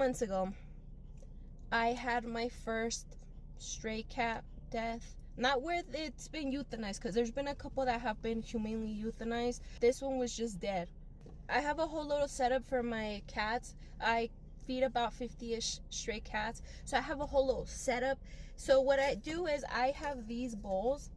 months ago, I had my first stray cat death. Not where it's been euthanized, because there's been a couple that have been humanely euthanized. This one was just dead. I have a whole little setup for my cats. I feed about 50-ish stray cats, so I have a whole little setup. So what I do is I have these bowls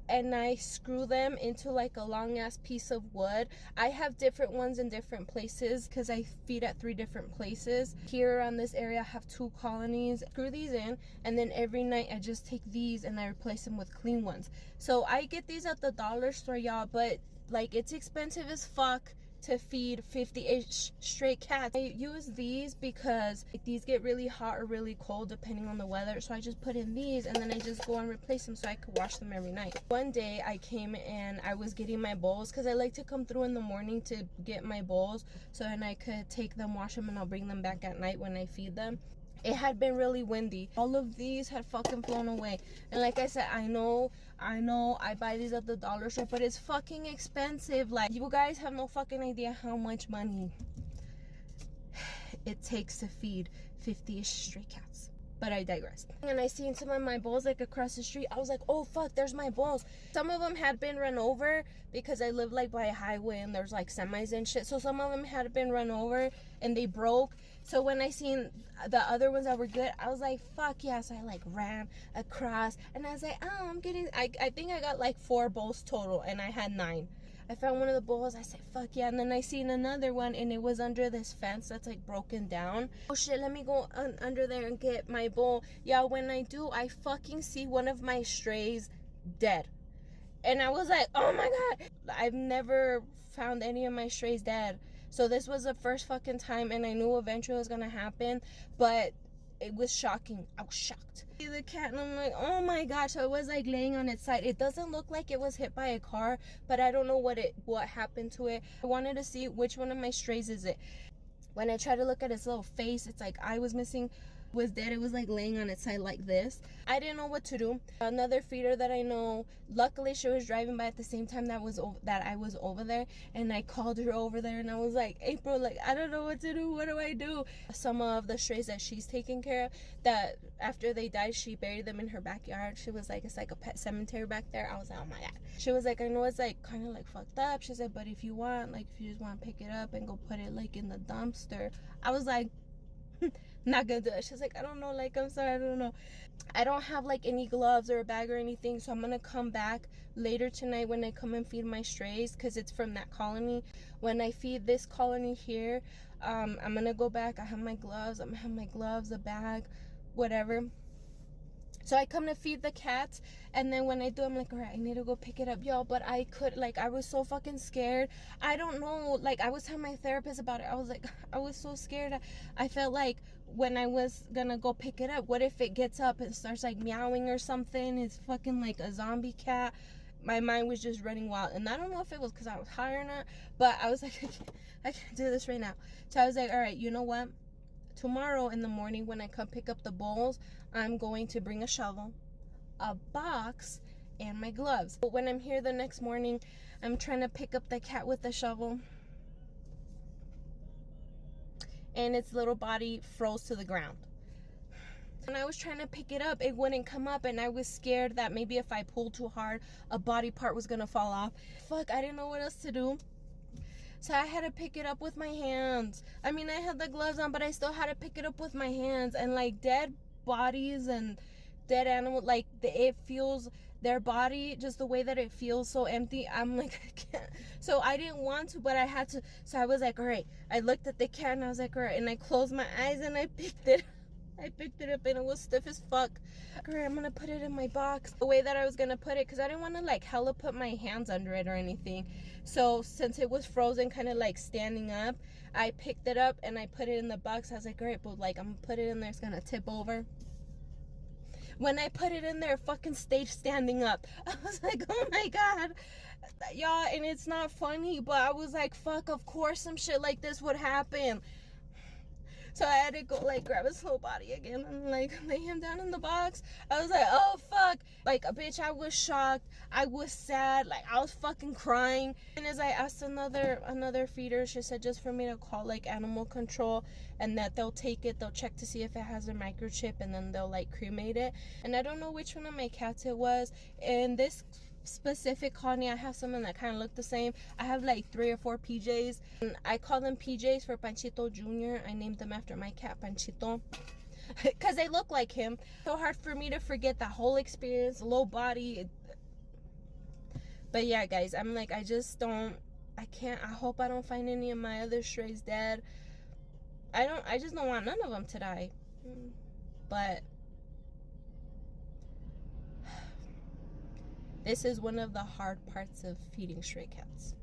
and I screw them into like a long ass piece of wood. I have different ones in different places because I feed at 3 different places. Here around this area I have 2 colonies. Screw these in, and then every night I just take these and I replace them with clean ones. So I get these at the dollar store, y'all, but like it's expensive as fuck to feed 50-ish stray cats. I use these because these get really hot or really cold depending on the weather, so I just put in these and then I just go and replace them so I could wash them every night. One day I came and I was getting my bowls because I like to come through in the morning to get my bowls so then I could take them, wash them, and I'll bring them back at night when I feed them. It had been really windy. All of these had fucking flown away. And like I said, I know I buy these at the dollar store, but it's fucking expensive. Like, you guys have no fucking idea how much money it takes to feed 50-ish stray cats. But I digress. And I seen some of my bowls like across the street. I was like, oh fuck, there's my bowls. Some of them had been run over because I live like by a highway and there's like semis and shit. So some of them had been run over and they broke. So when I seen the other ones that were good, I was like, fuck yeah. So I like ran across and I was like, oh, I think I got like 4 bowls total and I had 9. I found one of the bowls. I said, fuck yeah. And then I seen another one and it was under this fence that's like broken down. Oh shit, let me go under there and get my bowl. Yeah, when I do, I fucking see one of my strays dead. And I was like, oh my god. I've never found any of my strays dead. So this was the first fucking time, and I knew eventually it was gonna happen, but it was shocking. I was shocked. I see the cat and I'm like, oh my gosh. So it was like laying on its side. It doesn't look like it was hit by a car, but I don't know what happened to it. I wanted to see which one of my strays is it. When I tried to look at its little face, it's like eye was missing, was dead. It was like laying on its side like this. I didn't know what to do. Another feeder that I know, luckily she was driving by at the same time that I was over there, and I called her over there and I was like, April, like I don't know what to do. What do I do? Some of the strays that she's taking care of, that after they died, she buried them in her backyard. She was like, it's like a pet cemetery back there. I was like, oh my god. She was like, I know it's like kind of like fucked up. She said, but if you want, like if you just want to pick it up and go put it like in the dumpster. I was like, not gonna do it. She's like, I don't know, like I'm sorry, I don't know. I don't have like any gloves or a bag or anything, so I'm gonna come back later tonight when I come and feed my strays, because it's from that colony. When I feed this colony here, I'm gonna go back. I have my gloves, a bag, whatever. So I come to feed the cats, and then when I do, I'm like, all right, I need to go pick it up, y'all. But I was so fucking scared. I don't know, like I was telling my therapist about it. I was like, I was so scared. I felt like when I was gonna go pick it up, what if it gets up and starts like meowing or something? It's fucking like a zombie cat. My mind was just running wild, and I don't know if it was because I was high or not, but I was like, I can't do this right now. So I was like, all right, you know what? Tomorrow in the morning when I come pick up the bowls, I'm going to bring a shovel, a box, and my gloves. But when I'm here the next morning, I'm trying to pick up the cat with the shovel, and its little body froze to the ground. When I was trying to pick it up, it wouldn't come up, and I was scared that maybe if I pulled too hard, a body part was gonna fall off. Fuck, I didn't know what else to do. So I had to pick it up with my hands. I mean, I had the gloves on, but I still had to pick it up with my hands. And like dead bodies and dead animals, like it feels, their body, just the way that it feels so empty. I'm like, I can't. So I didn't want to, but I had to. So I was like, all right. I looked at the cat and I was like, all right. And I closed my eyes and I picked it. I picked it up and it was stiff as fuck. Alright, I'm gonna put it in my box the way that I was gonna put it, because I didn't want to like hella put my hands under it or anything. So since it was frozen, kind of like standing up, I picked it up and I put it in the box. I was like, alright, but like I'm gonna put it in there, it's gonna tip over. When I put it in there, fucking stayed standing up. I was like, oh my god, y'all. And it's not funny, but I was like, fuck, of course some shit like this would happen. So I had to go like grab his whole body again and like lay him down in the box. I was like, oh fuck. Like, a bitch, I was shocked. I was sad. Like, I was fucking crying. And as I asked another feeder, she said just for me to call like animal control, and that they'll take it, they'll check to see if it has a microchip, and then they'll like cremate it. And I don't know which one of my cats it was. And this specific colony, I have someone that kind of look the same. I have like 3 or 4 PJs, and I call them PJs for Panchito Jr. I named them after my cat Panchito because they look like him. So hard for me to forget that whole experience, low body. But yeah, guys, I'm like, I hope I don't find any of my other strays dead. I just don't want none of them to die. But this is one of the hard parts of feeding stray cats.